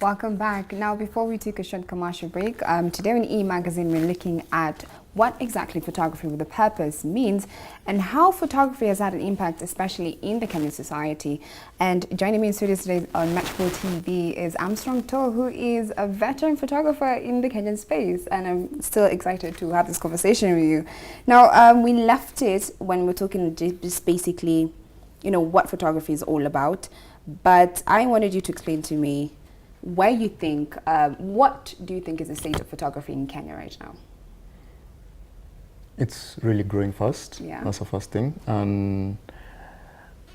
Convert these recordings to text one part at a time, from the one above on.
Welcome back. Now, before we take a short commercial break, today on E-Magazine, we're looking at what exactly photography with a purpose means and how photography has had an impact, especially in the Kenyan society. And joining me in studio today on Matchpool TV is Armstrong Toh, who is a veteran photographer in the Kenyan space. And I'm still excited to have this conversation with you. Now, we left it when we're talking just basically, what photography is all about. But I wanted you to explain to me what do you think is the state of photography in Kenya right now? It's really growing fast. Yeah. That's the first thing, and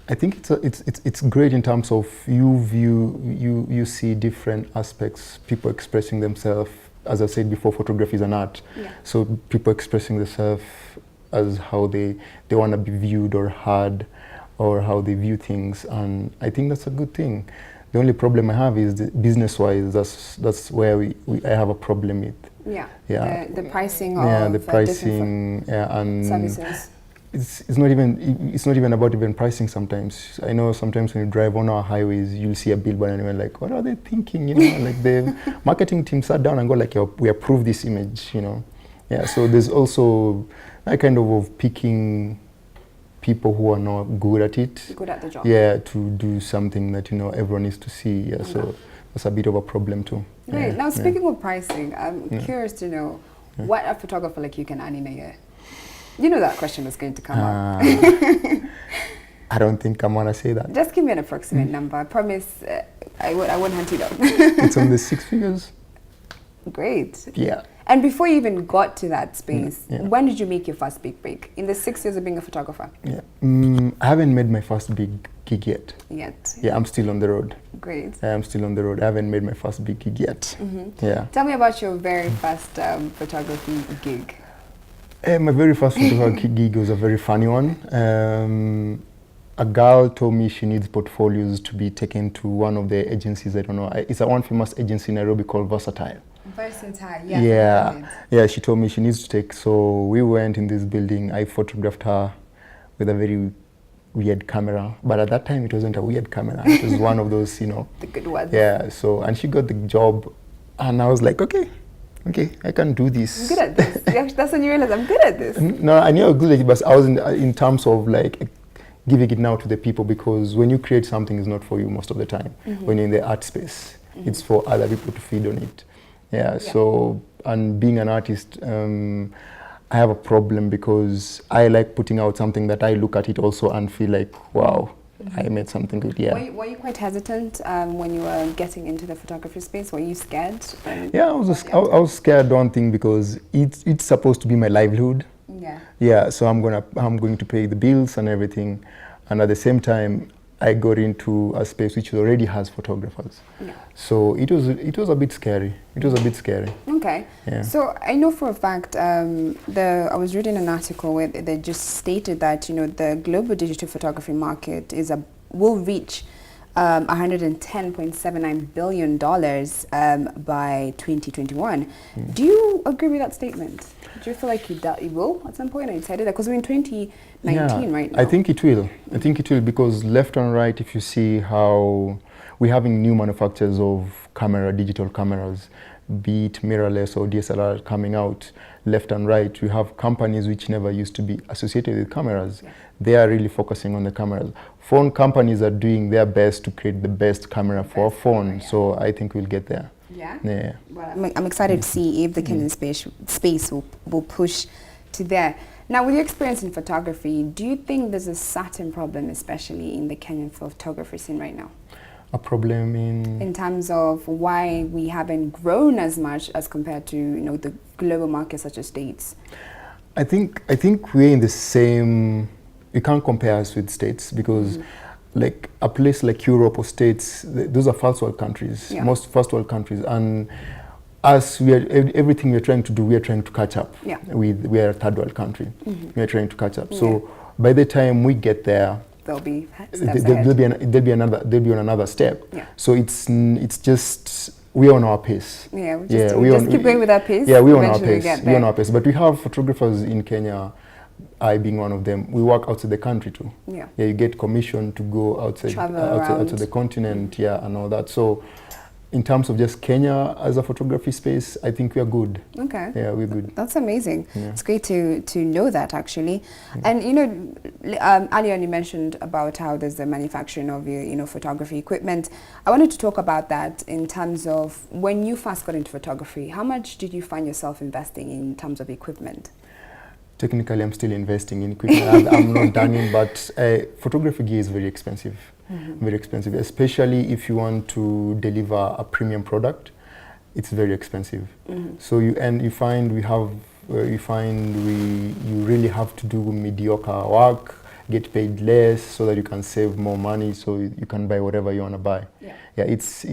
I think it's great in terms of you see different aspects, people expressing themselves. As I said before, photography is an art. Yeah. So people expressing themselves as how they want to be viewed or heard, or how they view things, and I think that's a good thing. The only problem I have is business-wise. That's where I have a problem with. Yeah. Yeah. The pricing of the pricing. Yeah, and services. It's not even about even pricing. Sometimes I know sometimes when you drive on our highways, you'll see a billboard and you're like, what are they thinking? Like the marketing team sat down and go like, we approve this image. Yeah. So there's also that kind of picking people who are not good at it. Good at the job. Yeah, to do something that everyone needs to see. Yeah, so that's a bit of a problem too. Great. Yeah, Now, speaking of pricing, I'm curious to know what a photographer like you can earn in a year. You know that question is going to come up. I don't think I'm gonna say that. Just give me an approximate number. I promise I won't hunt you down. It's on the 6 figures. Great. Yeah. And before you even got to that space, Yeah. when did you make your first big break? In the 6 years of being a photographer? Yeah. I haven't made my first big gig yet. Yeah, I'm still on the road. Great. I'm still on the road. I haven't made my first big gig yet. Yeah. Tell me about your very first photography gig. My very first photography gig was a very funny one. A girl told me she needs portfolios to be taken to one of the agencies. I don't know. It's a one famous agency in Nairobi called Versatile. Versatile, Yeah, she told me she needs to take. So we went in this building. I photographed her with a very weird camera. But at that time, it wasn't a weird camera. It was one of those, The good ones. Yeah, so, and she got the job. And I was like, okay, I can do this. I'm good at this. Yeah, that's when you realize I'm good at this. No, I knew I was good at it, but I was in terms of like giving it now to the people, because when you create something, it's not for you most of the time. When you're in the art space, it's for other people to feed on it. Yeah, so, and being an artist, I have a problem because I like putting out something that I look at it also and feel like, wow, I made something good. Yeah. Were you quite hesitant when you were getting into the photography space? Were you scared? Yeah, I was scared, one thing, because it's supposed to be my livelihood. Yeah. Yeah, so I'm going to pay the bills and everything, and at the same time, I got into a space which already has photographers. Yeah. So it was a bit scary. Okay. Yeah. So I know for a fact, I was reading an article where they just stated that the global digital photography market will reach $110.79 billion by 2021. Do you agree with that statement? Do you feel like it will at some point? Are you excited? Because we're in 2019 right now. I think it will. Because left and right, if you see how we're having new manufacturers of digital cameras, be it mirrorless or DSLR coming out left and right. We have companies which never used to be associated with cameras. Yeah. They are really focusing on the cameras. Phone companies are doing their best to create the best camera for a phone. Yeah. So I think we'll get there. Yeah? Yeah. Well, I'm excited to see if the Kenyan space will push to there. Now, with your experience in photography, do you think there's a certain problem, especially in the Kenyan photography scene right now? A problem in terms of why we haven't grown as much as compared to the global market such as States? I think we're in the same. We can't compare us with States because like a place like Europe or States, those are first world countries, most first world countries, and us, everything we're trying to do, we're trying to catch up. Yeah. We are a third world country. We're trying to catch up. So by the time we get there, there'll be they'll be on another step. Yeah. So it's just we're on our pace. Yeah, we just keep going with our pace. Yeah, we're on our pace. We're on our pace. But we have photographers in Kenya, I being one of them. We work outside the country too. Yeah. Yeah, you get commissioned to go outside the continent. Yeah, and all that. So in terms of just Kenya as a photography space, I think we are good. Okay. Yeah, we're good. That's amazing. Yeah. It's great to know that, actually. And earlier you mentioned about how there's the manufacturing of your photography equipment. I wanted to talk about that in terms of when you first got into photography. How much did you find yourself investing in terms of equipment? Technically, I'm still investing in equipment. I'm not done in, but photography gear is very expensive. Very expensive, especially if you want to deliver a premium product. It's very expensive. So you find you really have to do mediocre work, get paid less so that you can save more money, so you can buy whatever you want to buy. Yeah, it's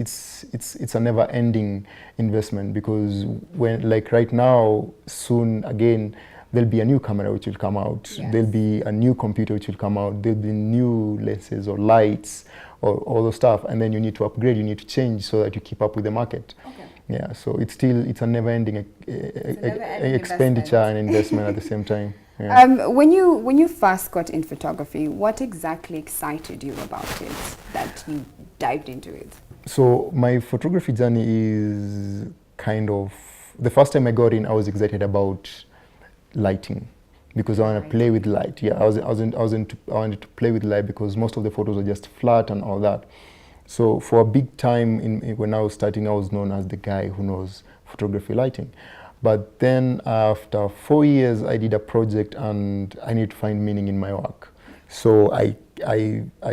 a never-ending investment, because when, like right now, soon again, there'll be a new camera which will come out. Yes. There'll be a new computer which will come out. There'll be new lenses or lights or all those stuff. And then you need to upgrade, you need to change so that you keep up with the market. Okay. Yeah, so it's a never-ending expenditure and investment at the same time. Yeah. When you first got in photography, what exactly excited you about it that you dived into it? So my photography journey is kind of, the first time I got in, I was excited about lighting, because I want to play with light. Yeah, I wanted to play with light, because most of the photos are just flat and all that. So for a big time when I was starting, I was known as the guy who knows photography lighting. But then after 4 years, I did a project and I need to find meaning in my work. So I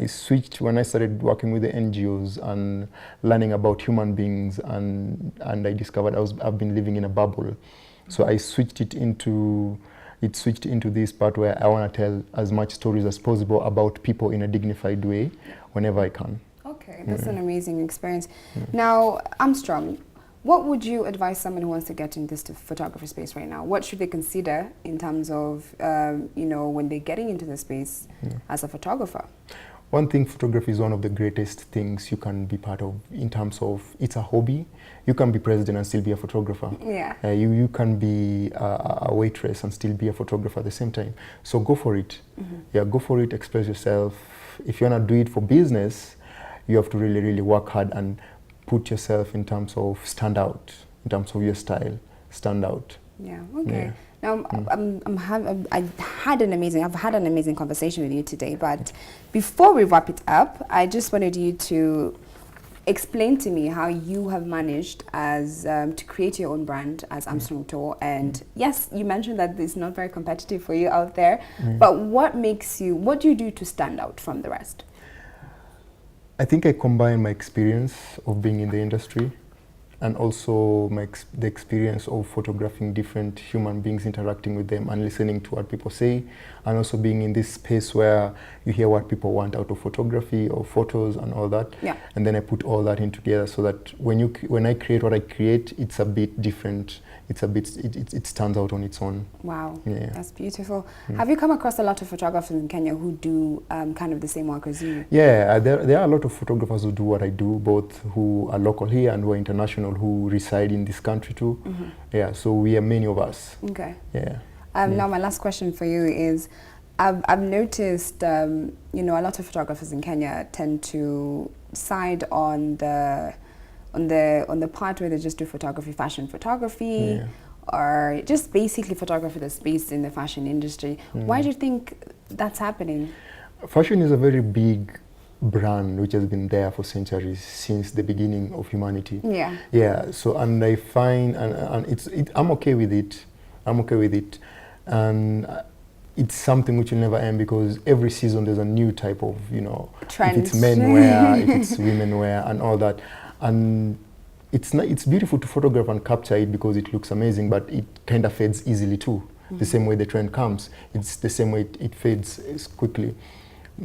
switched when I started working with the NGOs and learning about human beings, and I discovered I've been living in a bubble. So I switched it into this part where I want to tell as much stories as possible about people in a dignified way whenever I can. Okay, that's an amazing experience. Now, Armstrong, what would you advise someone who wants to get into this photography space right now? What should they consider in terms of, when they're getting into the space as a photographer? One thing, photography is one of the greatest things you can be part of, in terms of it's a hobby. You can be president and still be a photographer. Yeah. You can be a waitress and still be a photographer at the same time. So go for it. Yeah, go for it, express yourself. If you want to do it for business, you have to really, really work hard and put yourself in terms of stand out, in terms of your style, stand out. Yeah, okay. Yeah. Now, I've had an amazing conversation with you today, but before we wrap it up, I just wanted you to explain to me how you have managed as to create your own brand as Armstrong Tour. And yes, you mentioned that it's not very competitive for you out there, but what do you do to stand out from the rest? I think I combine my experience of being in the industry and also the experience of photographing different human beings, interacting with them and listening to what people say, and also being in this space where you hear what people want out of photography or photos and all that. Yeah. And then I put all that in together so that when I create what I create, it's a bit different. It stands out on its own. Wow, yeah. That's beautiful. Have you come across a lot of photographers in Kenya who do kind of the same work as you? Yeah, there are a lot of photographers who do what I do, both who are local here and who are international, who reside in this country too. Yeah, so we are many of us. Okay. Yeah. Now my last question for you is, I've noticed, a lot of photographers in Kenya tend to side on the part where they just do photography, fashion photography, or just basically photography that's based in the fashion industry. Why do you think that's happening? Fashion is a very big brand which has been there for centuries, since the beginning of humanity. Yeah. Yeah. So, and I find, and I'm okay with it. And it's something which will never end, because every season there's a new type of, trend. If it's men wear, if it's women wear, and all that. And it's beautiful to photograph and capture it because it looks amazing, but it kind of fades easily too. The same way the trend comes, it's the same way it fades quickly.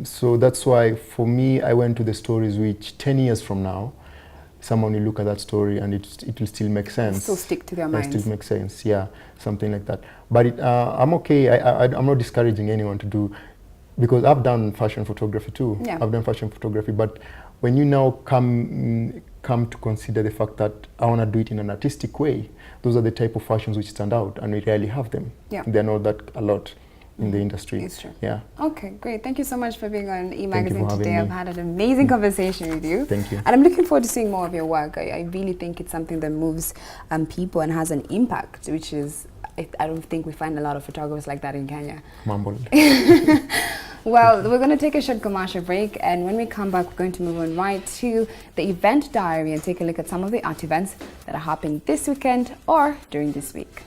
So that's why, for me, I went to the stories which 10 years from now, someone will look at that story and it will still make sense. Still stick to their minds. It still makes sense, yeah, something like that. But I'm okay. I'm not discouraging anyone to do, because I've done fashion photography too. Yeah. I've done fashion photography, but when you now come to consider the fact that I want to do it in an artistic way, those are the type of fashions which stand out, and we rarely have them. Yeah. They're not that a lot. in the industry. It's true. Yeah. Okay, great. Thank you so much for being on Thank you E-Magazine for having today. me. I've had an amazing conversation with you. Thank you. And I'm looking forward to seeing more of your work. I really think it's something that moves people and has an impact, which is, I don't think we find a lot of photographers like that in Kenya. Mumbled. Well, we're going to take a short commercial break, and when we come back, we're going to move on right to the event diary and take a look at some of the art events that are happening this weekend or during this week.